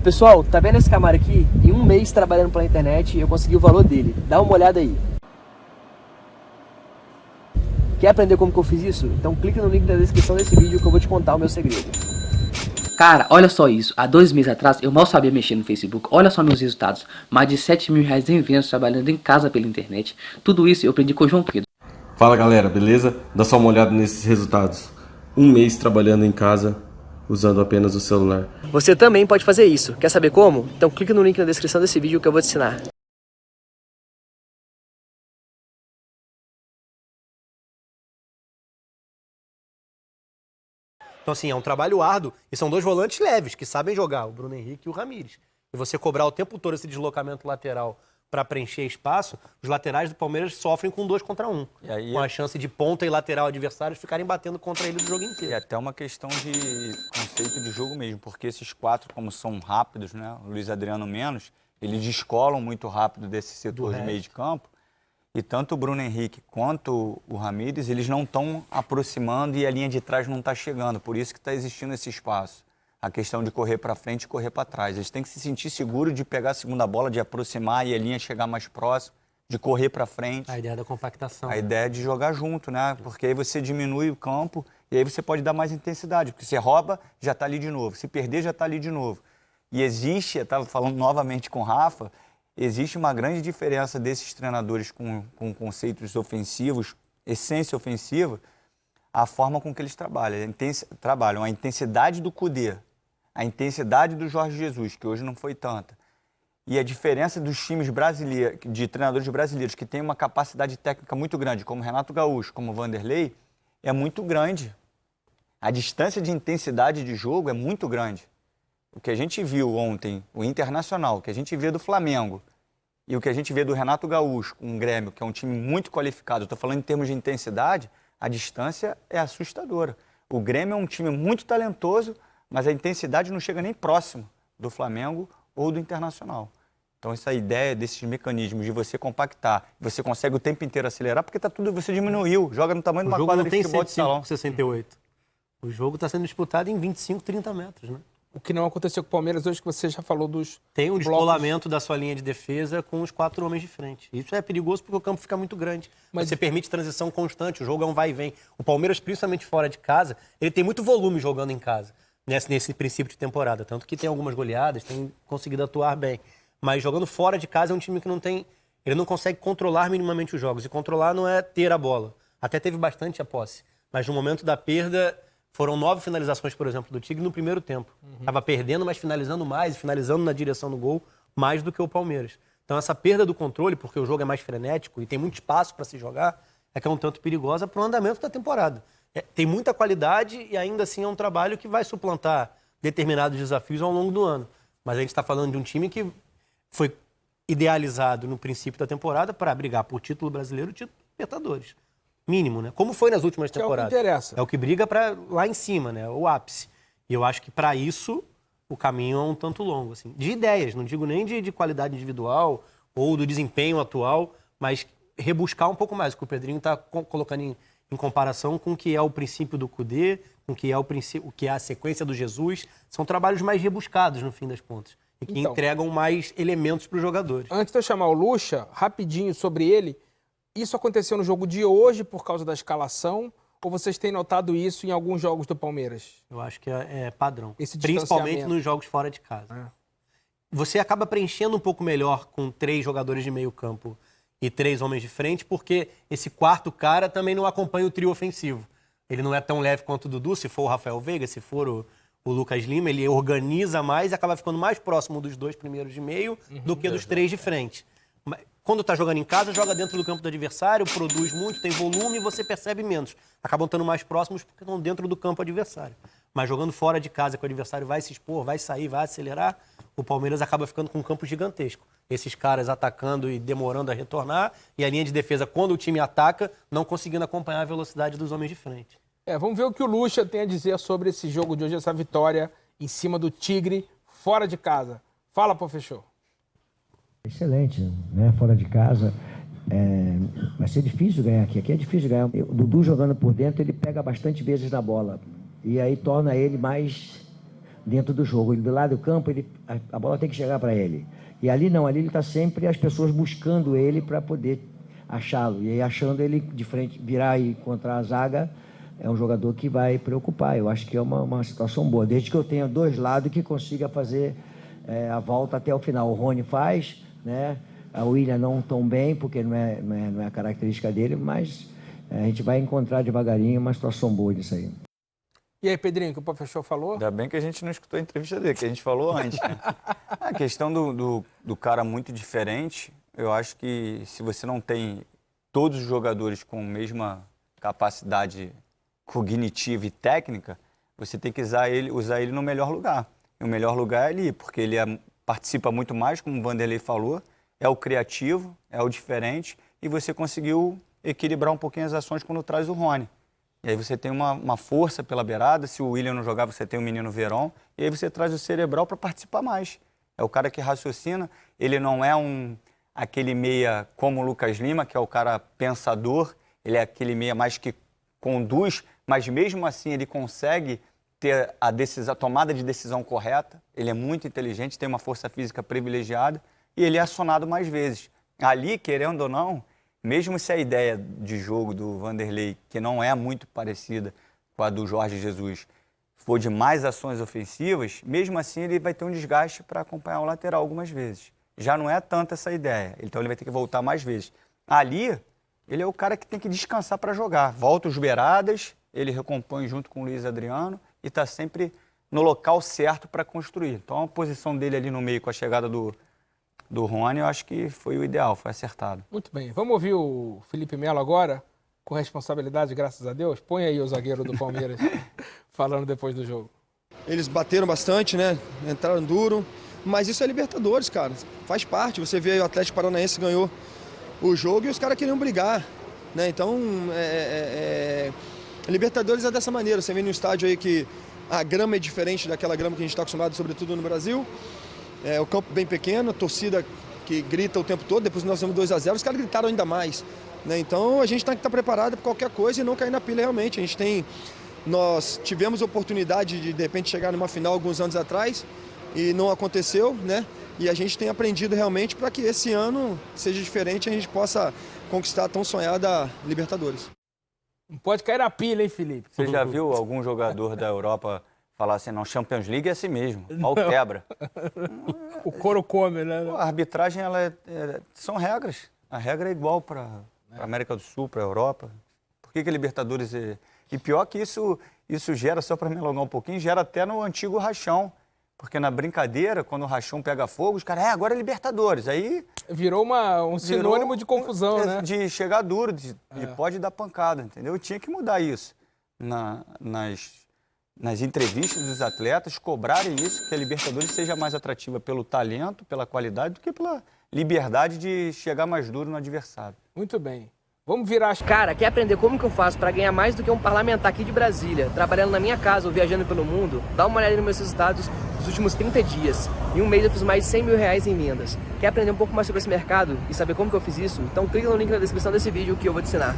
Pessoal, tá vendo esse Camaro aqui? Em um mês trabalhando pela internet, eu consegui o valor dele. Dá uma olhada aí. Quer aprender como que eu fiz isso? Então clique no link da descrição desse vídeo que eu vou te contar o meu segredo. Cara, olha só isso. Há 2 meses atrás eu mal sabia mexer no Facebook. Olha só meus resultados. Mais de 7 mil reais em vendas trabalhando em casa pela internet. Tudo isso eu aprendi com o João Pedro. Fala galera, beleza? Dá só uma olhada nesses resultados. Um mês trabalhando em casa, usando apenas o celular. Você também pode fazer isso. Quer saber como? Então clique no link na descrição desse vídeo que eu vou te ensinar. Então, assim, é um trabalho árduo e são dois volantes leves que sabem jogar, o Bruno Henrique e o Ramires. E você cobrar o tempo todo esse deslocamento lateral para preencher espaço, os laterais do Palmeiras sofrem com 2 contra 1. E aí, com a chance de ponta e lateral adversários ficarem batendo contra ele o jogo inteiro. é até uma questão de conceito de jogo mesmo, porque esses 4, como são rápidos, né? O Luiz Adriano menos, eles descolam muito rápido desse setor de meio de campo. E tanto o Bruno Henrique quanto o Ramires, eles não estão aproximando e a linha de trás não está chegando. Por isso que está existindo esse espaço. A questão de correr para frente e correr para trás. Eles têm que se sentir seguros de pegar a segunda bola, de aproximar e a linha chegar mais próximo, de correr para frente. A ideia da compactação. A ideia é de jogar junto, né? Porque aí você diminui o campo e aí você pode dar mais intensidade. Porque você rouba, já está ali de novo. Se perder, já está ali de novo. E existe, eu estava falando novamente com o Rafa, existe uma grande diferença desses treinadores com conceitos ofensivos, essência ofensiva, a forma com que eles trabalham. A intensidade do Kudê, a intensidade do Jorge Jesus, que hoje não foi tanta. E a diferença dos times brasileiros, de treinadores brasileiros que têm uma capacidade técnica muito grande, como Renato Gaúcho, como Vanderlei, é muito grande. A distância de intensidade de jogo é muito grande. O que a gente viu ontem, o Internacional, o que a gente vê do Flamengo e o que a gente vê do Renato Gaúcho, um Grêmio, que é um time muito qualificado, eu estou falando em termos de intensidade, a distância é assustadora. O Grêmio é um time muito talentoso, mas a intensidade não chega nem próximo do Flamengo ou do Internacional. Então essa ideia desses mecanismos de você compactar, você consegue o tempo inteiro acelerar, porque tá tudo, você diminuiu, joga no tamanho de uma quadra de futebol de salão. 68. O jogo está sendo disputado em 25, 30 metros, né? O que não aconteceu com o Palmeiras hoje, que você já falou dos Tem um blocos. descolamento da sua linha de defesa com os 4 homens de frente. Isso é perigoso porque o campo fica muito grande. Mas você permite transição constante, o jogo é um vai e vem. O Palmeiras, principalmente fora de casa, ele tem muito volume jogando em casa, nesse princípio de temporada. Tanto que tem algumas goleadas, tem conseguido atuar bem. Mas jogando fora de casa é um time que não tem... Ele não consegue controlar minimamente os jogos. E controlar não é ter a bola. Até teve bastante a posse. Mas no momento da perda... Foram 9 finalizações, por exemplo, do Tigre no primeiro tempo. Estava perdendo, mas finalizando mais, finalizando na direção do gol, mais do que o Palmeiras. Então essa perda do controle, porque o jogo é mais frenético e tem muito espaço para se jogar, é que é um tanto perigosa para o andamento da temporada. Tem muita qualidade e ainda assim é um trabalho que vai suplantar determinados desafios ao longo do ano. Mas a gente está falando de um time que foi idealizado no princípio da temporada para brigar por título brasileiro e título Libertadores. Mínimo, né? Como foi nas últimas temporadas. É o que interessa. É o que briga para lá em cima, né? O ápice. E eu acho que para isso o caminho é um tanto longo, assim. De ideias, não digo nem de qualidade individual ou do desempenho atual, mas rebuscar um pouco mais, o que o Pedrinho está colocando em comparação com o que é o princípio do Kudê, com o que é o que é a sequência do Jesus. São trabalhos mais rebuscados, no fim das contas. E que entregam mais elementos para os jogadores. Antes de eu chamar o Lucha, rapidinho sobre ele, isso aconteceu no jogo de hoje por causa da escalação ou vocês têm notado isso em alguns jogos do Palmeiras? Eu acho que é padrão. Esse principalmente nos jogos fora de casa. Você acaba preenchendo um pouco melhor com 3 jogadores de meio campo e 3 homens de frente, porque esse quarto cara também não acompanha o trio ofensivo. Ele não é tão leve quanto o Dudu, se for o Rafael Veiga, se for o Lucas Lima, ele organiza mais e acaba ficando mais próximo dos 2 primeiros de meio do que dos 3 de frente. Quando está jogando em casa, joga dentro do campo do adversário, produz muito, tem volume e você percebe menos. Acabam estando mais próximos porque estão dentro do campo adversário. Mas jogando fora de casa, que o adversário vai se expor, vai sair, vai acelerar, o Palmeiras acaba ficando com um campo gigantesco. Esses caras atacando e demorando a retornar, e a linha de defesa, quando o time ataca, não conseguindo acompanhar a velocidade dos homens de frente. Vamos ver o que o Lucha tem a dizer sobre esse jogo de hoje, essa vitória em cima do Tigre, fora de casa. Fala, professor. Excelente, né? Fora de casa. Vai ser difícil ganhar aqui. Aqui é difícil ganhar. O Dudu jogando por dentro, ele pega bastante vezes na bola. E aí torna ele mais dentro do jogo. Ele do lado do campo, a bola tem que chegar para ele. E ali não, ali ele está sempre as pessoas buscando ele para poder achá-lo. E aí achando ele de frente, virar e encontrar a zaga, é um jogador que vai preocupar. Eu acho que é uma situação boa, desde que eu tenha dois lados que consiga fazer a volta até o final. O Rony faz, né? A William não tão bem, porque não é a característica dele, mas a gente vai encontrar devagarinho uma situação boa disso aí. E aí, Pedrinho, o que o professor falou? Ainda bem que a gente não escutou a entrevista dele, que a gente falou antes, né? A questão do cara muito diferente, eu acho que se você não tem todos os jogadores com a mesma capacidade cognitiva e técnica, você tem que usar ele no melhor lugar. E o melhor lugar é ali, porque ele participa muito mais, como o Vanderlei falou, é o criativo, é o diferente, e você conseguiu equilibrar um pouquinho as ações quando traz o Rony. E aí você tem uma força pela beirada, se o William não jogar, você tem o menino Verón, e aí você traz o cerebral para participar mais. É o cara que raciocina, ele não é aquele meia como o Lucas Lima, que é o cara pensador, ele é aquele meia mais que conduz, mas mesmo assim ele consegue ter a tomada de decisão correta, ele é muito inteligente, tem uma força física privilegiada, e ele é acionado mais vezes. Ali, querendo ou não, mesmo se a ideia de jogo do Vanderlei, que não é muito parecida com a do Jorge Jesus, for de mais ações ofensivas, mesmo assim ele vai ter um desgaste para acompanhar o lateral algumas vezes. Já não é tanto essa ideia, então ele vai ter que voltar mais vezes. Ali, ele é o cara que tem que descansar para jogar. Volta os beiradas, ele recompõe junto com o Luiz Adriano e está sempre no local certo para construir. Então a posição dele ali no meio com a chegada do Rony, eu acho que foi o ideal, foi acertado. Muito bem. Vamos ouvir o Felipe Melo agora, com responsabilidade, graças a Deus. Põe aí o zagueiro do Palmeiras falando depois do jogo. Eles bateram bastante, né? Entraram duro, mas isso é Libertadores, cara. Faz parte. Você vê aí o Atlético Paranaense ganhou o jogo e os caras queriam brigar, né? Então, Libertadores é dessa maneira. Você vê no estádio aí que a grama é diferente daquela grama que a gente está acostumado, sobretudo no Brasil. O campo bem pequeno, a torcida que grita o tempo todo, depois nós temos 2-0, os caras gritaram ainda mais, né? Então a gente tem que estar preparado para qualquer coisa e não cair na pilha realmente. Nós tivemos a oportunidade de repente chegar numa final alguns anos atrás e não aconteceu, né? E a gente tem aprendido realmente para que esse ano seja diferente e a gente possa conquistar a tão sonhada Libertadores. Não pode cair na pilha, hein, Felipe? Você já viu algum jogador da Europa falar assim, não, Champions League é assim mesmo, mal quebra. O couro come, né? A arbitragem, são regras. A regra é igual para a América do Sul, para a Europa. Por que a Libertadores é... E pior que isso gera, só para me alongar um pouquinho, gera até no antigo rachão. Porque na brincadeira, quando o rachão pega fogo, os caras, agora é Libertadores. Aí... Virou um sinônimo de confusão, né? De chegar duro, de pode dar pancada, entendeu? Tinha que mudar isso nas entrevistas dos atletas, cobrarem isso, que a Libertadores seja mais atrativa pelo talento, pela qualidade, do que pela liberdade de chegar mais duro no adversário. Muito bem. Vamos virar... Cara, quer aprender como que eu faço para ganhar mais do que um parlamentar aqui de Brasília, trabalhando na minha casa ou viajando pelo mundo? Dá uma olhada nos meus resultados dos últimos 30 dias. Em um mês eu fiz mais de 100 mil reais em vendas. Quer aprender um pouco mais sobre esse mercado e saber como que eu fiz isso? Então clica no link na descrição desse vídeo que eu vou te ensinar.